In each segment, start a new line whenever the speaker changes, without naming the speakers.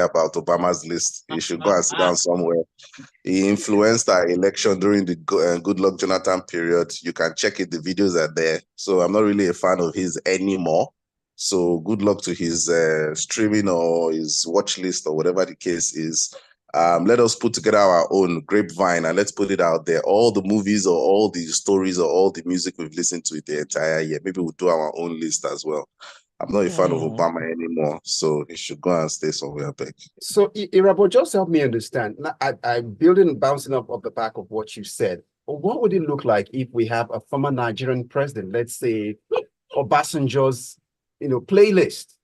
about Obama's list. He should go and sit down somewhere. He influenced our election during the Goodluck Jonathan period. You can check it. The videos are there. So I'm not really a fan of his anymore. So good luck to his streaming or his watch list or whatever the case is. Let us put together our own Grapevine and let's put it out there. All the movies or all the stories or all the music we've listened to the entire year. Maybe we'll do our own list as well. I'm not a fan of Obama anymore, so he should go and stay somewhere back.
So, Irabor, just help me understand. I'm bouncing up the back of what you said. What would it look like if we have a former Nigerian president, let's say Obasanjo's, playlist?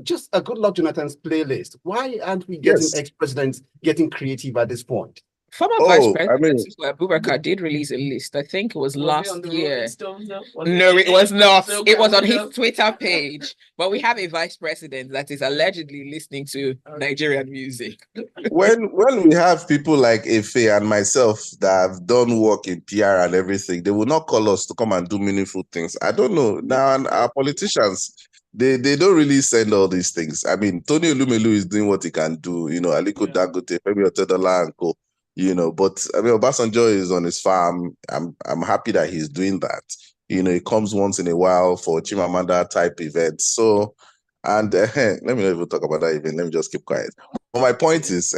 Just a Goodluck Jonathan's playlist. Why aren't we getting ex-presidents getting creative at this point?
Former Vice President Abubakar did release a list. I think it was last year. No, it was not. It was on his Twitter page. But we have a vice president that is allegedly listening to Nigerian music.
When we have people like Efe and myself that have done work in PR and everything, they will not call us to come and do meaningful things. I don't know. Now, our politicians, they don't really send all these things. I mean, Tony Elumelu is doing what he can do. Aliko Dangote, Femi Otedola and co. But I mean, Obasanjo is on his farm. I'm happy that he's doing that. He comes once in a while for Chimamanda type events. So, and let me not even talk about that event. Let me just keep quiet. But my point is,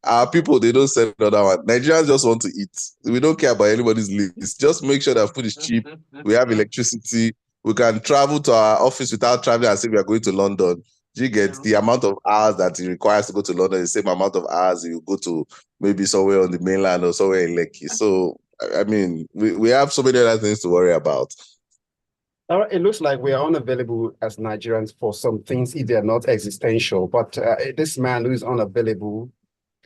our people, they don't send another one. Nigerians just want to eat. We don't care about anybody's list. Just make sure that food is cheap. We have electricity. We can travel to our office without traveling as if we are going to London. You get the amount of hours that it requires to go to London, the same amount of hours you go to maybe somewhere on the mainland or somewhere in Lekki. So, I mean, we have so many other things to worry about.
It looks like we are unavailable as Nigerians for some things if they're not existential. But this man who is unavailable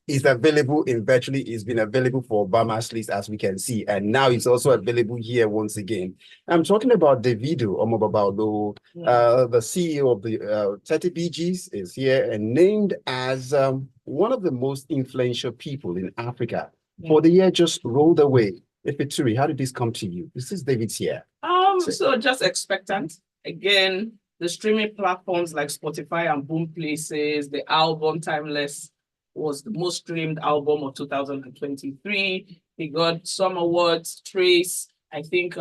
is available he's been available for Obama's list, as we can see. And now he's also available here once again. I'm talking about Davido Omobabalo, the CEO of the 30 BGs is here and named as one of the most influential people in Africa. For the year just rolled away. Efeture, how did this come to you? This is David's here.
So just expectant. Again, the streaming platforms like Spotify and Boom Places, the album Timeless was the most streamed album of 2023. He got some awards, Trace, I think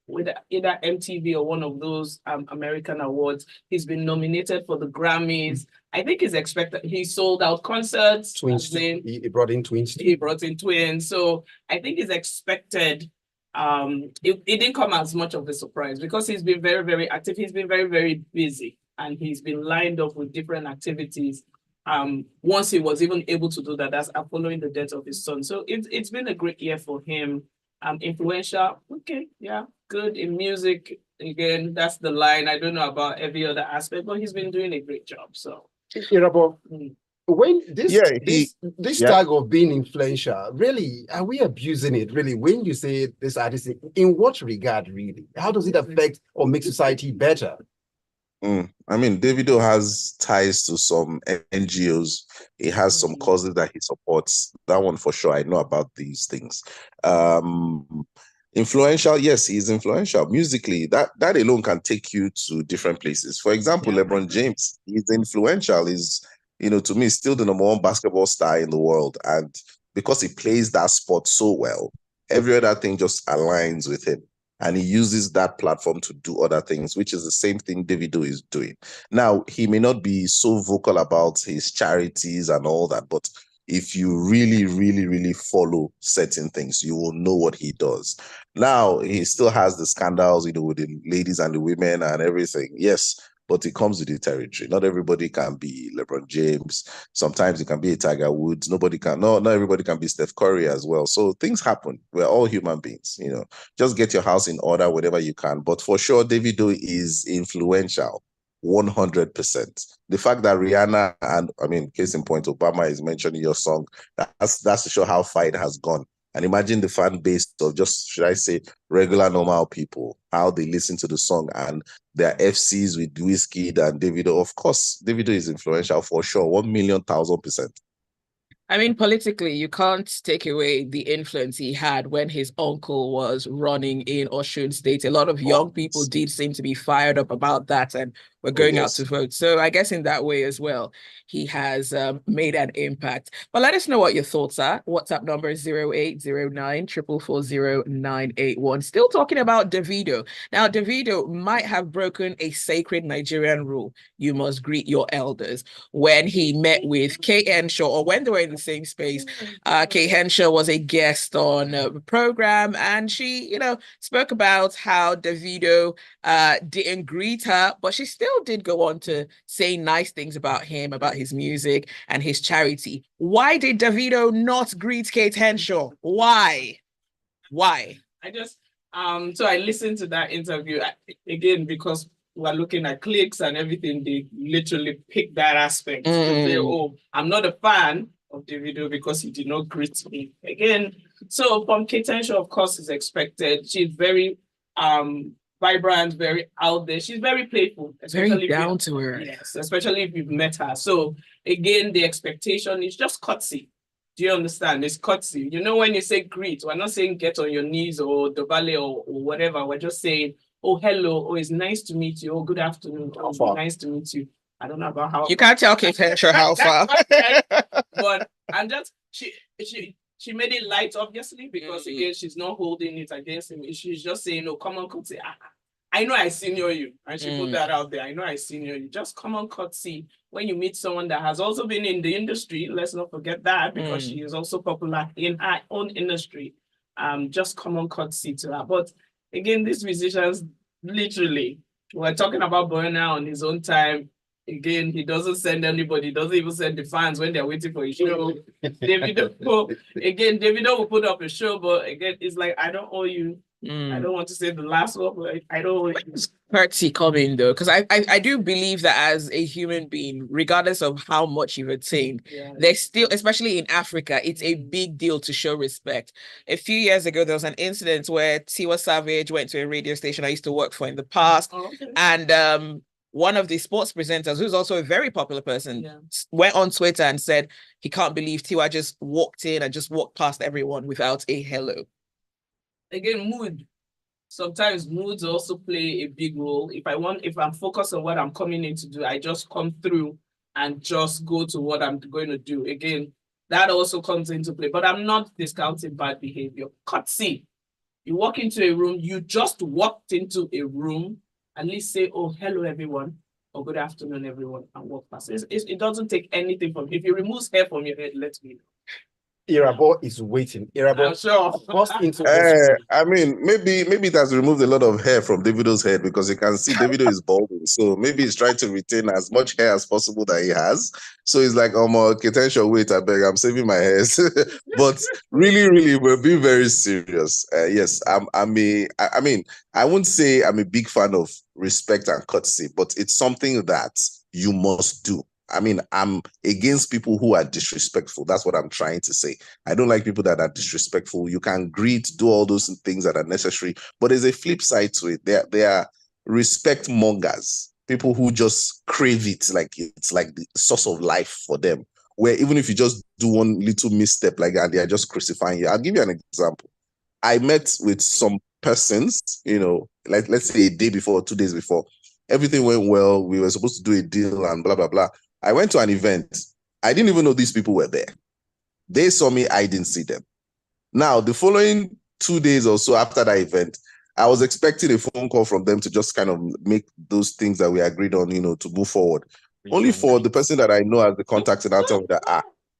with either MTV or one of those American awards. He's been nominated for the Grammys. I think he's expected. He sold out concerts.
Twins. He brought in twins.
He brought in twins. So I think he's expected. It didn't come as much of a surprise because he's been very, very active. He's been very, very busy and he's been lined up with different activities. Once he was even able to do that, that's following the death of his son. So it's been a great year for him. Influential, okay, yeah, good in music. Again, that's the line. I don't know about every other aspect, but he's been doing a great job. So,
Irabor, when this tag of being influential, really, are we abusing it? Really, when you say this artist, in what regard, really? How does it affect or make society better?
I mean, Davido has ties to some NGOs. He has some causes that he supports. That one for sure. I know about these things. Influential, yes, he's influential. Musically, that alone can take you to different places. For example, LeBron James, he's influential. He's, to me, still the #1 basketball star in the world. And because he plays that sport so well, every other thing just aligns with him. And he uses that platform to do other things, which is the same thing Davido is doing. Now, he may not be so vocal about his charities and all that, but if you really, really, really follow certain things, you will know what he does. Now, he still has the scandals, with the ladies and the women and everything. Yes, but it comes with the territory. Not everybody can be LeBron James. Sometimes it can be a Tiger Woods. Not everybody can be Steph Curry as well. So things happen. We're all human beings, Just get your house in order whenever you can. But for sure, Davido is influential, 100%. The fact that Rihanna and, case in point, Obama is mentioning your song, that's to show how far it has gone. And imagine the fan base of just, should I say, regular, normal people, how they listen to the song and their FCs with Wizkid and Davido. Of course, Davido is influential for sure, 1,000,000%.
I mean, politically, you can't take away the influence he had when his uncle was running in Osun State. A lot of young people did seem to be fired up about that and were going out to vote. So I guess in that way as well, he has made an impact. But let us know what your thoughts are. WhatsApp number is 0809 444 0981. Still talking about Davido. Now, Davido might have broken a sacred Nigerian rule. You must greet your elders. When he met with Kay Henshaw, or when they were in the same space, Kay Henshaw was a guest on the program, and she, spoke about how Davido didn't greet her, but she still did go on to say nice things about him, about his music and his charity. Why did Davido not greet Kate Henshaw? Why?
I just so I listened to that interview again because we're looking at clicks and everything. They literally picked that aspect to say, "Oh, I'm not a fan of Davido because he did not greet me." Again, so from Kate Henshaw, of course, is expected. She's very vibrant, very out there. She's very playful,
very down to earth.
Yes, especially if you've met her. So again, the expectation is just courtesy. Do you understand? It's courtesy. When you say greet, we're not saying get on your knees or dobale or whatever. We're just saying, oh, hello, oh, it's nice to meet you. Oh, good afternoon. Oh, nice to meet you. I don't know about how.
You can't tell Kate Henshaw how far.
But I'm just, she made it light, obviously, because again, she's not holding it against him. She's just saying, no, come on, courtesy. I know I senior you. And she put that out there. I know I senior you. Just come on, courtesy. When you meet someone that has also been in the industry, let's not forget that, because she is also popular in her own industry. Just come on, courtesy to her. But again, these musicians, literally, we're talking about Burna on his own time. Again, he doesn't send anybody, doesn't even send the fans when they're waiting for a show. Davido will put up a show, but again, it's like, I don't owe you. I don't want to say the last one, but I don't owe you.
Courtesy coming though, because I do believe that as a human being, regardless of how much you've attained, there's still, especially in Africa, it's a big deal to show respect. A few years ago, there was an incident where Tiwa Savage went to a radio station I used to work for in the past, and one of the sports presenters, who's also a very popular person, went on Twitter and said he can't believe Tiwa just walked in and just walked past everyone without a hello.
Again, mood. Sometimes moods also play a big role. If I'm focused on what I'm coming in to do, I just come through and just go to what I'm going to do. Again, that also comes into play. But I'm not discounting bad behavior. Courtesy. You walk into a room, you just walked into a room, at least say, oh, hello, everyone, or good afternoon, everyone, and walk past. It doesn't take anything from you. If you remove hair from your head, let me know.
Irabor is waiting. Irabor, into
I mean, maybe it has removed a lot of hair from Davido's head, because you can see Davido is balding. So maybe he's trying to retain as much hair as possible that he has. So he's like, Kate Henshaw, wait, I beg, I'm saving my hairs. But really, we're being very serious. Yes, I mean, I wouldn't say I'm a big fan of respect and courtesy, but it's something that you must do. I mean, I'm against people who are disrespectful. That's what I'm trying to say. I don't like people that are disrespectful. You can greet, do all those things that are necessary, but there's a flip side to it. They are respect mongers, people who just crave it, like it's like the source of life for them, where even if you just do one little misstep like that, they are just crucifying you. I'll give you an example. I met with some persons, like let's say a day before or 2 days before. Everything went well. We were supposed to do a deal and blah, blah, blah. I went to an event. I didn't even know these people were there. They saw me. I didn't see them. Now, the following 2 days or so after that event, I was expecting a phone call from them to just kind of make those things that we agreed on, to move forward. Only for the person that I know as the contact and I tell me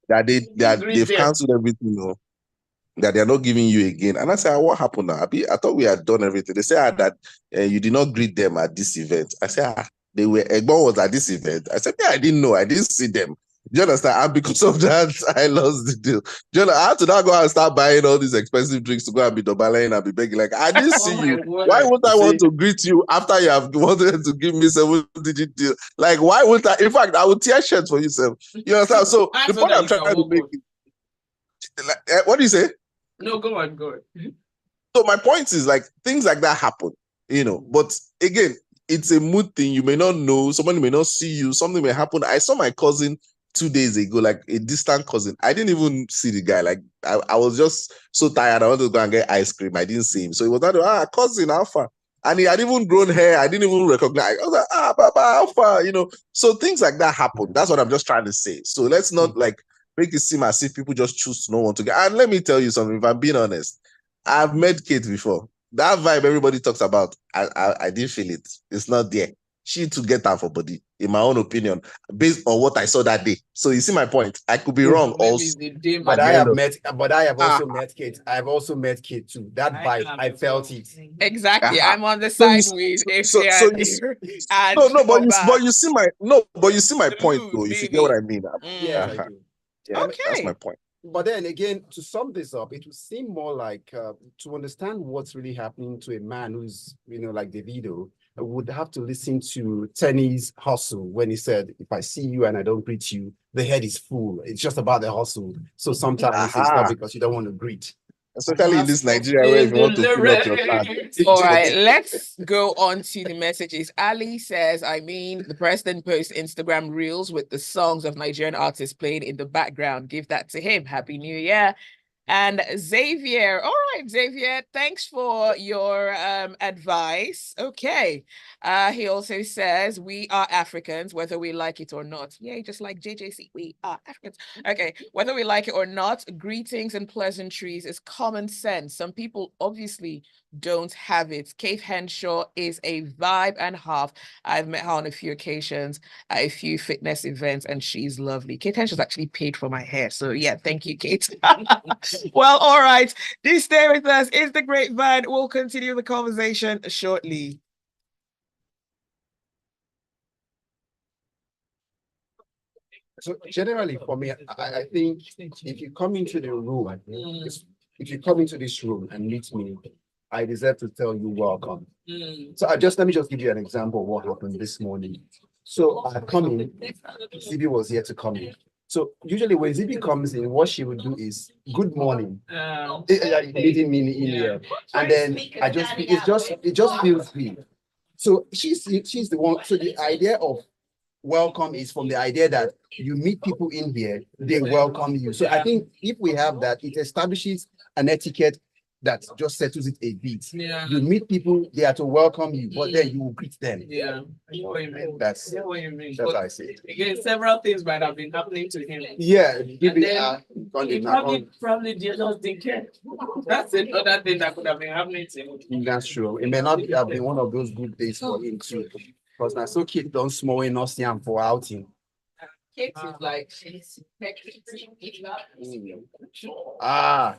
that they've canceled everything, that they're not giving you again. And I said, what happened now? I thought we had done everything. They said that you did not greet them at this event. I said, Egbon was at this event. I said, I didn't know. I didn't see them. Do you understand? And because of that, I lost the deal. I had to now go and start buying all these expensive drinks to go and be doubling and be begging. Like, I didn't see you. Why would I want to greet you after you have wanted to give me 7-digit deal? Like, why would I? In fact, I would tear shirts for you, Sam. You understand? So the point I'm trying to make is, what do you say?
No, go on.
So my point is, like, things like that happen, but again, it's a mood thing. You may not know, somebody may not see you, something may happen. I saw my cousin 2 days ago, like a distant cousin. I didn't even see the guy. Like, I was just so tired. I wanted to go and get ice cream. I didn't see him. So it was not, cousin, how far? And he had even grown hair. I didn't even recognize. I was like, Baba, how far? So things like that happen. That's what I'm just trying to say. So let's not like make it seem as if people just choose to not want to get. And let me tell you something, if I'm being honest, I've met Kate before. That vibe everybody talks about, I didn't feel it. It's not there. She to get her for body, in my own opinion, based on what I saw that day. So you see my point. I could be wrong also.
But I have also met Kate. I've also met Kate too. That vibe, I felt it.
Exactly. I'm on the side with
but you see my point though, if you get what I mean.
Yes, I do.
Yeah, okay. That's my point.
But then again, to sum this up, it would seem more like to understand what's really happening to a man who's, like Davido, would have to listen to Tenny's hustle when he said, if I see you and I don't greet you, the head is full. It's just about the hustle. So sometimes it's not because you don't want to greet.
Especially in this Nigeria where if you want to fill up your card.
All right, let's go on to the messages. Ali says, the president posts Instagram reels with the songs of Nigerian artists playing in the background. Give that to him. Happy New Year. And Xavier, all right, Xavier, thanks for your advice. Okay. He also says, we are Africans, whether we like it or not. Yeah, just like JJC, we are Africans. Okay, whether we like it or not, greetings and pleasantries is common sense. Some people obviously don't have it. Kate Henshaw is a vibe and half. I've met her on a few occasions at a few fitness events, and she's lovely. Kate Henshaw's actually paid for my hair. So yeah, thank you, Kate. Well, all right. Do stay with us. It's the Grapevine. We'll continue the conversation shortly.
So generally, for me, I think if you come into the room, if you come into this room and meet me, I deserve to tell you welcome. So let me just give you an example of what happened this morning. So I come in, Zibby was here to come in. So usually when Zibby comes in, what she would do is good morning, meeting me in here, and then it just feels good. So she's the one. So the idea of welcome is from the idea that you meet people in here, they welcome you. So I think if we have that, it establishes an etiquette that just settles it a bit. Yeah. You meet people, they are to welcome you, but then you will greet them.
Yeah. I know what you mean.
That's
what you mean.
That's what I say.
Again, several things might have been happening to him.
Yeah.
Probably just didn't care. That's another thing that could have been happening to him.
That's true. It may not have been one of those good days for him too. Because now so kids don't small enough for outing.
Kate is like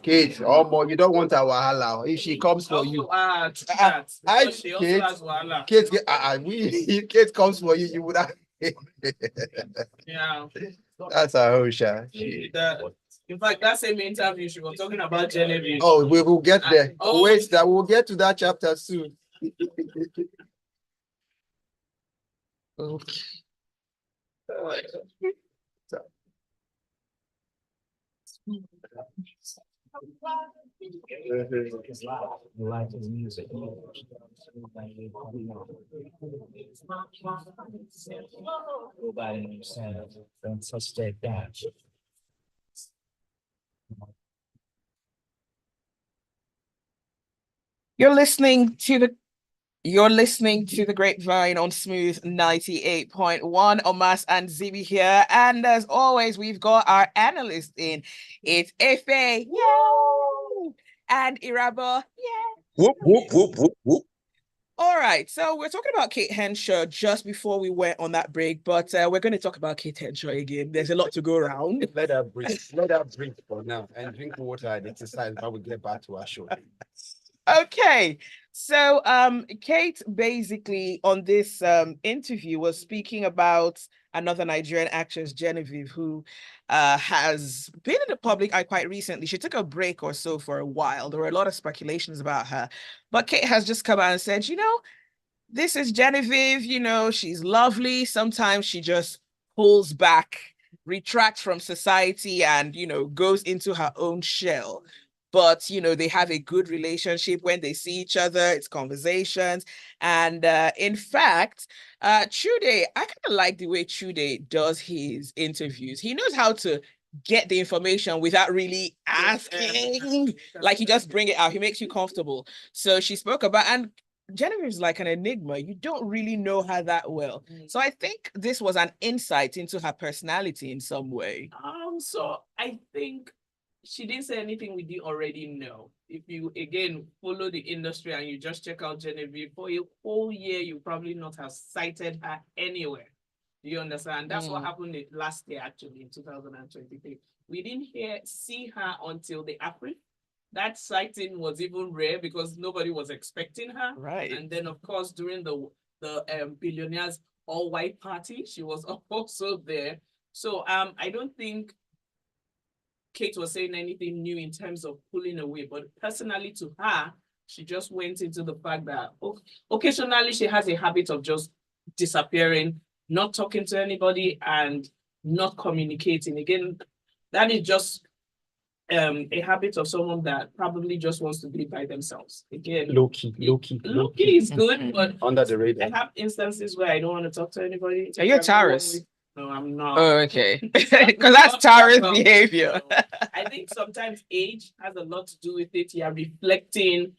Kate, you don't want our wahala. If she comes for you, Kate comes for you, you would have.
Yeah,
that's a whole shot.
In fact, that same interview, she was talking about Genevieve.
Oh, we will get there. Wait, that we'll get to that chapter soon.
Okay.
Life is music. Nobody understands. Don't touch that down.
You're listening to the Grapevine on Smooth 98.1. Omas and Zibby here. And as always, we've got our analyst in. It's Efe, yay! And Irabor, yay!
Whoop, whoop, whoop, whoop, whoop.
All right, so we're talking about Kate Henshaw just before we went on that break, but we're going to talk about Kate Henshaw again. There's a lot to go around.
Let her breathe. Let her breathe for now and drink water and exercise while we get back to our show.
Okay, so Kate basically on this interview was speaking about another Nigerian actress, Genevieve, who has been in the public eye quite recently. She took a break or so for a while. There were a lot of speculations about her, but Kate has just come out and said, this is Genevieve, she's lovely. Sometimes she just pulls back, retracts from society and, goes into her own shell. But, they have a good relationship when they see each other. It's conversations. And in fact, Chude, I kind of like the way Chude does his interviews. He knows how to get the information without really asking. Like, you just bring it out. He makes you comfortable. So she spoke about, and Genevieve is like an enigma. You don't really know her that well. So I think this was an insight into her personality in some way.
So I think she didn't say anything we didn't already know. If you, again, follow the industry and you just check out Genevieve, for a whole year, you probably not have cited her anywhere. Do you understand? That's what happened last year, actually, in 2023. We didn't see her until the April. That sighting was even rare because nobody was expecting her.
Right.
And then, of course, during the billionaires all-white party, she was also there. So I don't think Kate was saying anything new in terms of pulling away, but personally to her, she just went into the fact that occasionally she has a habit of just disappearing, not talking to anybody and not communicating. Again, that is just a habit of someone that probably just wants to be by themselves. Again,
low key
is good, but
under the radar.
I have instances where I don't want to talk to anybody.
Are you a Taurus?
No, I'm not.
Oh, okay. Because that's Taurus behavior.
I think sometimes age has a lot to do with it. You're reflecting,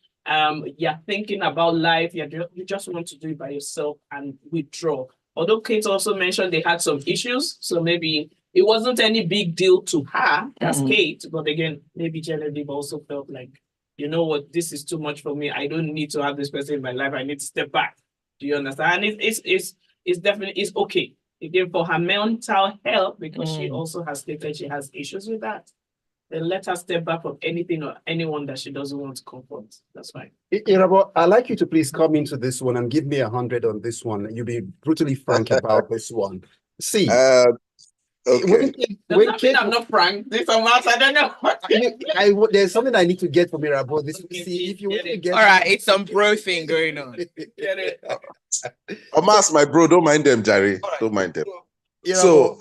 you're thinking about life. You just want to do it by yourself and withdraw. Although Kate also mentioned they had some issues, so maybe it wasn't any big deal to her as Kate, but again, maybe Genevieve also felt like, you know what, this is too much for me. I don't need to have this person in my life. I need to step back. Do you understand? And it's definitely okay. Again, for her mental health, because she also has stated she has issues with that. Then let her step back from anything or anyone that she doesn't want to confront. That's fine.
Irabor, I'd like you to please come into this one and give me 100 on this one. You'll be brutally frank about this one. See,
okay.
When Kate, I'm not frank. This amount, I don't know.
There's something I need to get from Irabor. See, if you want to get
all right, it's some bro thing going on.
Get it.
Omas, my bro, don't mind them, Jerry. Right. Don't mind them. So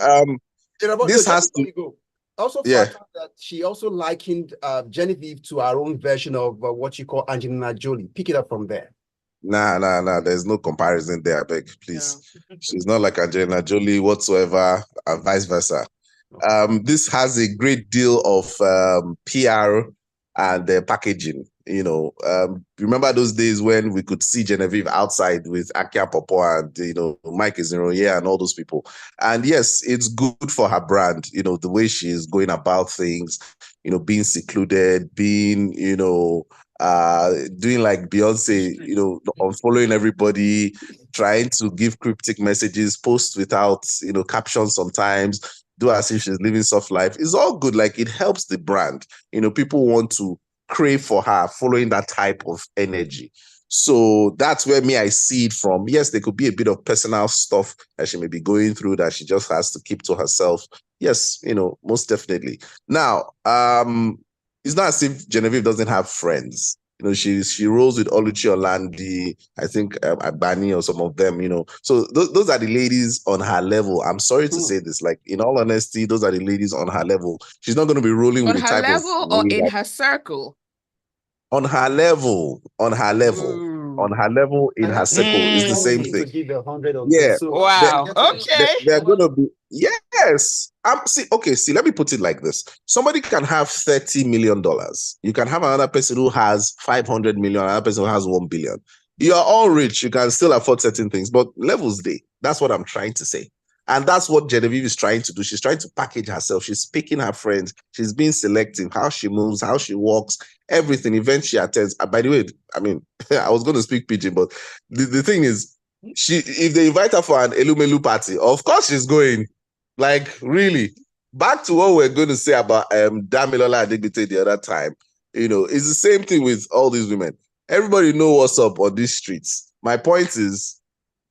Irabor,
this has to
go. Also,
yeah,
that she also likened Genevieve to our own version of what you call Angelina Jolie. Pick it up from there.
Nah. There's no comparison there, I beg, please. No. She's not like Angelina Jolie whatsoever, and vice versa. This has a great deal of PR and packaging. You know, remember those days when we could see Genevieve outside with Akia Popo and, Mike Ezinroye and all those people. And yes, it's good for her brand, the way she is going about things, being secluded, being, doing like Beyonce, unfollowing everybody, trying to give cryptic messages, post without, captions sometimes, do as if she's living soft life. It's all good. Like, it helps the brand. People want to crave for her following that type of energy. So that's where I see it from. Yes, there could be a bit of personal stuff that she may be going through that she just has to keep to herself. Yes, most definitely. Now, it's not as if Genevieve doesn't have friends. She rolls with Oluchi Olandi, I think Agbani or some of them, So those are the ladies on her level. I'm sorry to say this, like, in all honesty, those are the ladies on her level. She's not going to be rolling with the type of...
On her level or in her circle?
On her level. On her level, in her circle, is the same thing.
To give 100 on
yeah.
So
wow.
They're going to be... Yes. See, let me put it like this. Somebody can have $30 million. You can have another person who has 500 million, another person who has 1 billion. You're all rich. You can still afford certain things, but levels day. That's what I'm trying to say. And that's what Genevieve is trying to do. She's trying to package herself. She's picking her friends. She's being selective, how she moves, how she walks, everything, events she attends. By the way, I was going to speak pidgin, but the thing is, if they invite her for an Elumelu party, of course she's going. Like, really. Back to what we're going to say about Damilola Adegbite the other time. It's the same thing with all these women. Everybody know what's up on these streets. My point is,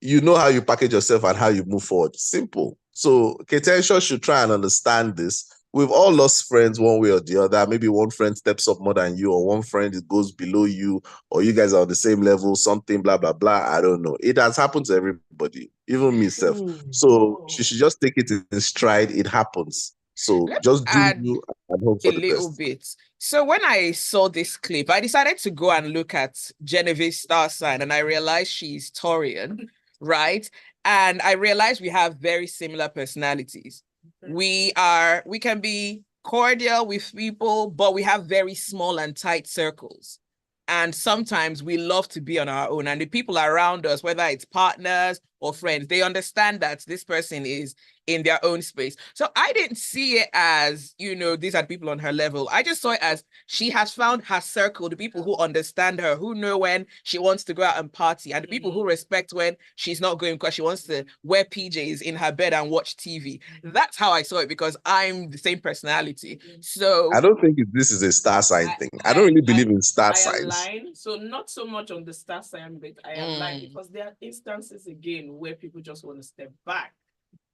how you package yourself and how you move forward. Simple. So Ketenshaw should try and understand this. We've all lost friends one way or the other. Maybe one friend steps up more than you, or one friend goes below you, or you guys are on the same level, something, blah, blah, blah. I don't know. It has happened to everybody, even myself. So she should just take it in stride. It happens. So just do you and hope for the best.
A little bit. So when I saw this clip, I decided to go and look at Genevieve's star sign, and I realized she's Taurian, right? And I realized we have very similar personalities. We can be cordial with people, but we have very small and tight circles. And sometimes we love to be on our own. And the people around us, whether it's partners or friends, they understand that this person is in their own space. So I didn't see it as, you know, these are people on her level. I just saw it as she has found her circle, the people who understand her, who know when she wants to go out and party, and the people who respect when she's not going because she wants to wear PJs in her bed and watch TV. That's how I saw it, because I'm the same personality. So
I don't think this is a star sign thing. I don't really believe in star signs.
Align, so not so much on the star sign, but I align because there are instances again where people just want to step back.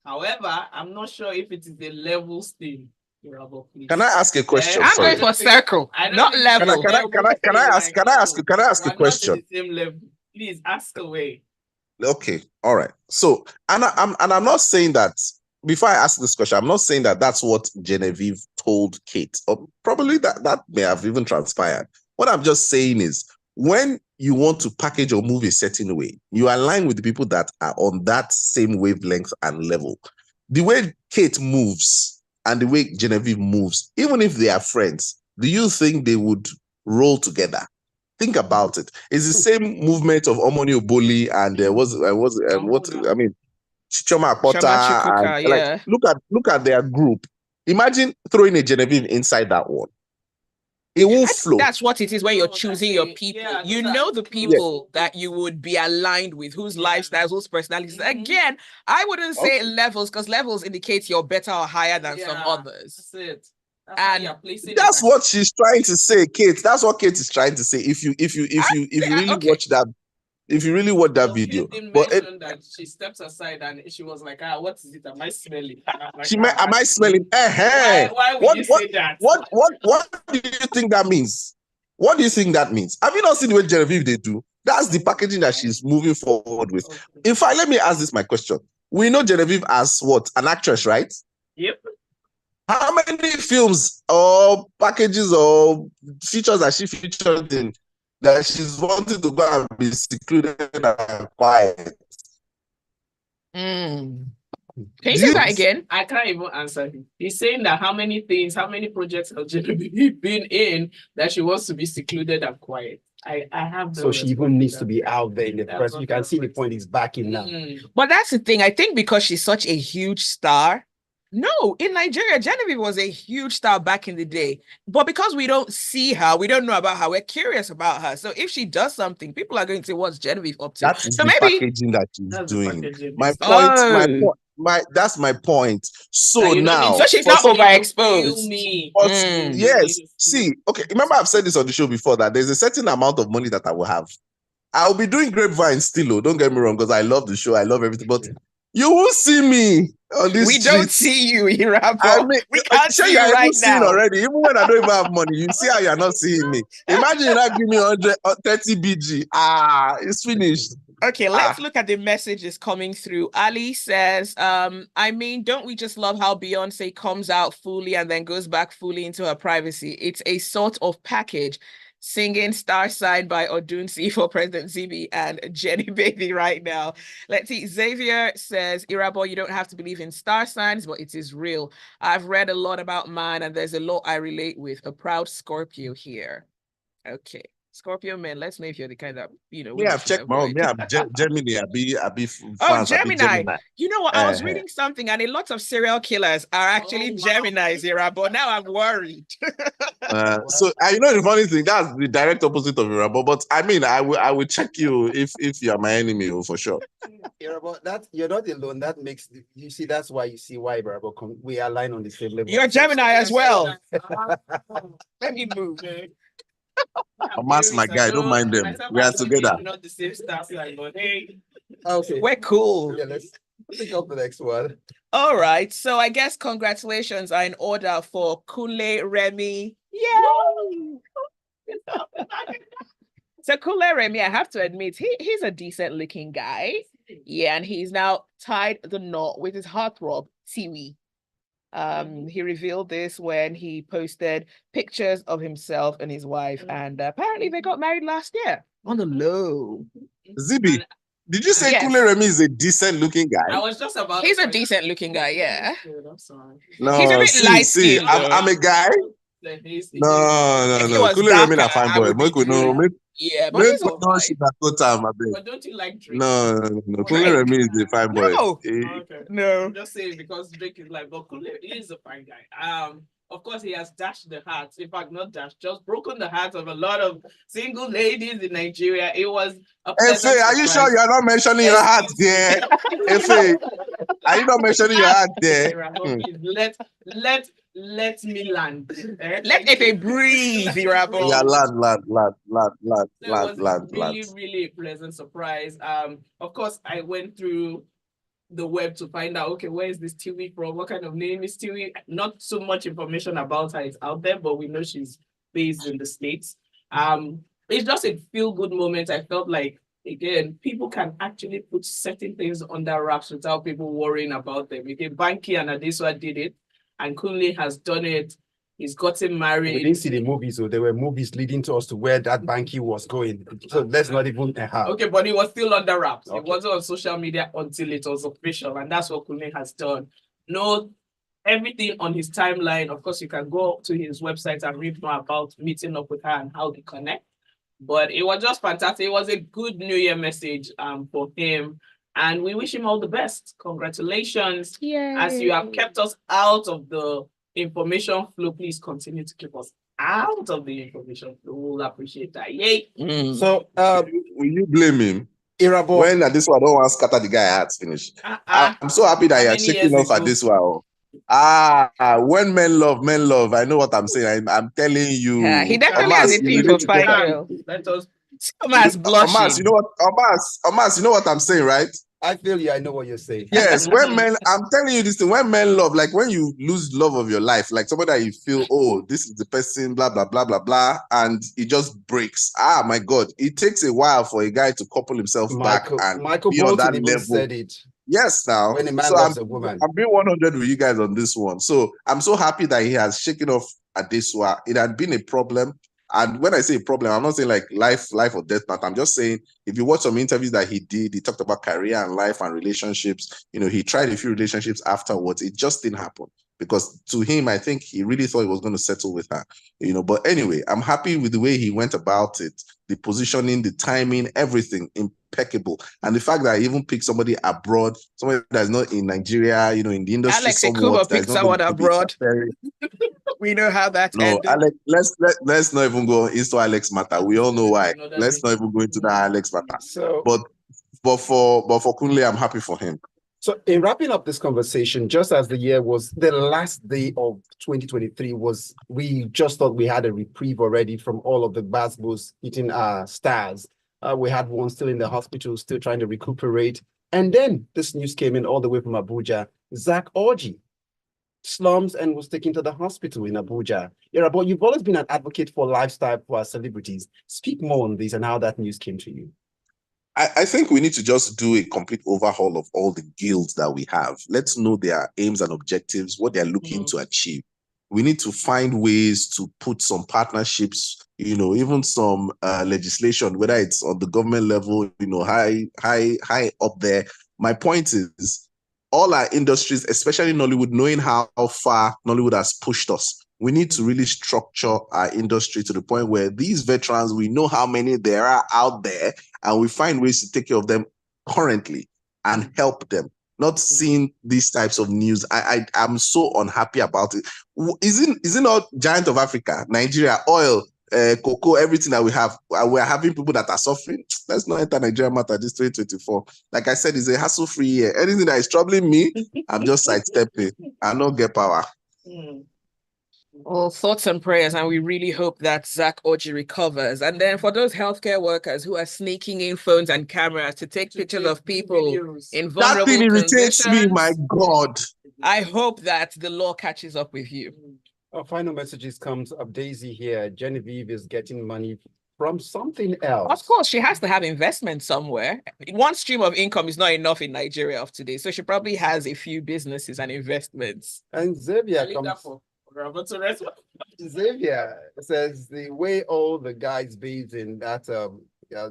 However, I'm not sure if it is a levels thing.
Can I ask a question?
I'm going for circle, not level.
Can I ask a question?
Not the same level. Please ask away.
Okay, all right. So, and I'm not saying that. Before I ask this question, I'm not saying that that's what Genevieve told Kate, or probably that may have even transpired. What I'm just saying is, when you want to package or move a certain way, you align with the people that are on that same wavelength and level. The way Kate moves and the way Genevieve moves, even if they are friends, do you think they would roll together? Think about it. It's the same movement of Omoni Oboli and Chioma Akpota,
yeah.
Look at their group. Imagine throwing a Genevieve inside that one. It won't flow.
That's what it is when you're choosing your people. Yeah, you know the people that you would be aligned with, whose lifestyles, whose personalities. Again, I wouldn't say levels, because levels indicates you're better or higher than some others.
That's it.
That's what she's trying to say, Kate. That's what Kate is trying to say. If you really watch that. If you really watch that video,
but that she steps aside and she was like, what is it? Am I smelling? Like,
am I smelling?
Why would you say that?
What do you think that means? What do you think that means? Have you not seen the way Genevieve they do? That's the packaging that she's moving forward with. Okay. In fact, let me ask this my question. We know Genevieve as what? An actress, right?
Yep.
How many films or packages or features that she featured in that she's wanting to go and be secluded and quiet?
Can you say that again?
I can't even answer him. He's saying that how many projects have Genevieve been in that she wants to be secluded and quiet. I have
so she even needs to be out there in the press. You can see the point is backing now.
But that's the thing. I think because she's such a huge star. No, in Nigeria, Genevieve was a huge star back in the day. But because we don't see her, we don't know about her, we're curious about her. So if she does something, people are going to say, what's Genevieve up to?
That's
so
the packaging that she's doing. That's my point. So now...
So she's not overexposed.
Yes. See, okay, remember I've said this on the show before, that there's a certain amount of money that I will have. I'll be doing Grapevine still, don't get me wrong, because I love the show, I love everything, but you will see me on this
street. Don't see you, Irabor. I mean, we can't see you right now.
Already. Even when I don't even have money, you see how you're not seeing me. Imagine you not give me 130 BG. It's finished.
Okay, let's look at the messages coming through. Ali says, I mean, don't we just love how Beyonce comes out fully and then goes back fully into her privacy? It's a sort of package. Singing Star Sign by Odunsi for President Zibby and Jenny Baby right now. Let's see. Xavier says, Irabor, you don't have to believe in star signs, but it is real. I've read a lot about mine and there's a lot I relate with. A proud Scorpio here. Okay. Scorpio men, let's know if you're the kind that, you know.
Yeah, I've checked my own. Yeah, Gemini. I'll be
Gemini. You know what? I was reading something and a lot of serial killers are actually Geminis here, but now I'm worried.
So you know the funny thing, that's the direct opposite of Irabor. But I mean, I will check you if you're my enemy, for sure.
Irabor, that you're not alone. That makes you see. That's why you see why Irabor we align on the same level.
You're Gemini as well. Let me move.
Hamas, my guy, don't mind them. We are together.
Not the same stuff, but hey.
Okay.
We're cool.
Yeah, let's pick up the next one.
All right. So I guess congratulations are in order for Kunle Remi. Yay! So Kunle Remi, I have to admit, he's a decent looking guy. Yeah, and he's now tied the knot with his heartthrob, Tiwi. He revealed this when he posted pictures of himself and his wife, and apparently they got married last year on the low.
Zibby, did you say Kunle Remi is a decent looking guy?
I was just about.
He's a decent looking guy, yeah.
I'm sorry.
No,
he's a bit light skinned.
I'm a guy. No.
If he was
Kunle Remi
darker,
na fine
I
boy.
would be true. Yeah, but
Make
he's
we
all
know
right.
she na good time, I bet.
But don't you like Drake?
No. Kunle
Drake?
Remi is a fine boy.
No.
Okay.
No.
I'm just saying because Drake is like, but Kunle is a fine guy. Of course, he has dashed the hearts. In fact, not dashed, just broken the hearts of a lot of single ladies in Nigeria. It was a pleasant
Efe, are you sure
surprise.
you are not mentioning your heart there? Efe, are you not mentioning your heart there?
Please, let me land.
Let Efe breathe, Irabor.
Yeah, land.
So it was really a pleasant surprise. Of course, I went through the web to find out, okay, where is this Tiwi from? What kind of name is Tiwi? Not so much information about her is out there, but we know she's based in the States. It's just a feel-good moment. I felt like, again, people can actually put certain things under wraps without people worrying about them. Okay, Banky and Adesua did it, and Kunle has done it. He's gotten married.
We didn't see the movies, so there were movies leading to us to where that Banky was going. So let's not even
Okay, but he was still under wraps.
Okay.
It wasn't on social media until it was official, and that's what Kunle has done. No, everything on his timeline. Of course, you can go to his website and read more about meeting up with her and how they connect. But it was just fantastic. It was a good New Year message for him. And we wish him all the best. Congratulations.
Yay.
As you have kept us out of the information flow, please continue to keep us out of the information flow. We'll appreciate that. Yay.
So
will you blame him?
Irabor.
When this one don't want to scatter the guy heart finish. I'm so happy that you're shaking off at this one. When men love. I know what I'm saying. I'm telling you.
He definitely has a thing for fine girl.
Let us.
Omas blushing.
Omas, you know what? Omas, you know what I'm saying, right?
I feel you. I know what you're saying.
Yes, when men, I'm telling you this thing. When men love, like when you lose love of your life, like somebody that you feel, oh, this is the person, blah blah blah blah blah, and it just breaks. My God, it takes a while for a guy to couple himself back and be on that level.
Said it.
Yes, now.
When a man loves a woman.
I'm being 100 with you guys on this one. So I'm so happy that he has shaken off Adesua. It had been a problem. And when I say problem, I'm not saying like life or death matter. I'm just saying if you watch some interviews that he did, he talked about career and life and relationships. You know, he tried a few relationships afterwards. It just didn't happen because to him, I think he really thought he was going to settle with her. You know, but anyway, I'm happy with the way he went about it, the positioning, the timing, everything impeccable. And the fact that I even picked somebody abroad, somebody that's not in Nigeria, you know, in the industry.
Alex Ekuba picked someone abroad. We know how that ended.
Alex, let's not even go into Alex matter. We all know why. Let's not even go into that Alex matter.
So,
but for Kunle, I'm happy for him.
So in wrapping up this conversation, just as the year was the last day of 2023 was, we just thought we had a reprieve already from all of the basketballs hitting our stars. We had one still in the hospital, still trying to recuperate. And then this news came in all the way from Abuja. Doghudje slums and was taken to the hospital in Abuja. Irabor, you've always been an advocate for lifestyle for our celebrities. Speak more on this and how that news came to you.
I think we need to just do a complete overhaul of all the guilds that we have. Let's know their aims and objectives, what they're looking to achieve. We need to find ways to put some partnerships, you know, even some legislation, whether it's on the government level, you know, high up there. My point is, all our industries, especially Nollywood, knowing how far Nollywood has pushed us, we need to really structure our industry to the point where these veterans, we know how many there are out there, and we find ways to take care of them currently and help them. Not seeing these types of news. I'm so unhappy about it. Isn't not Giant of Africa, Nigeria, oil, cocoa, everything that we have, we're having people that are suffering. Let's not enter Nigeria matter this 2024. Like I said, it's a hassle-free year. Anything that is troubling me, I'm just sidestepping. I don't get power.
Well, thoughts and prayers, and we really hope that Doghudje recovers. And then for those healthcare workers who are sneaking in phones and cameras to take pictures of people in vulnerable
that thing irritates me, my God.
I hope that the law catches up with you.
Our final messages comes up Daisy here. Genevieve is getting money from something else.
Of course, she has to have investment somewhere. One stream of income is not enough in Nigeria of today, so she probably has a few businesses and investments.
And Xavier says the way all the guys based in that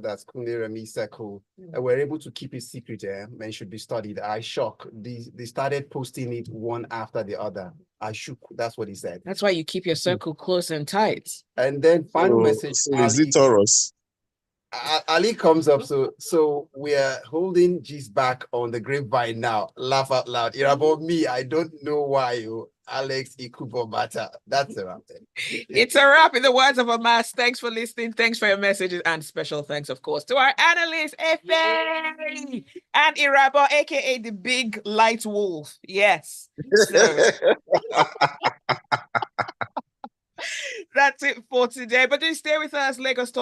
that's Kunle Remi circle were able to keep it secret, men should be studied. I shock. They started posting it one after the other. I shook. That's what he said.
That's why you keep your circle close and tight.
And then final message.
So is it Taurus?
Ali comes up. So we are holding G's back on the grapevine now. Laugh out loud. Irabor, me, I don't know why you. Alex Ikubo Bata. That's a wrap.
It's a wrap in the words of Omas. Thanks for listening. Thanks for your messages. And special thanks, of course, to our analysts, Efe and Irabor, aka the big light wolf. Yes. So that's it for today. But do stay with us, Lagos Talk.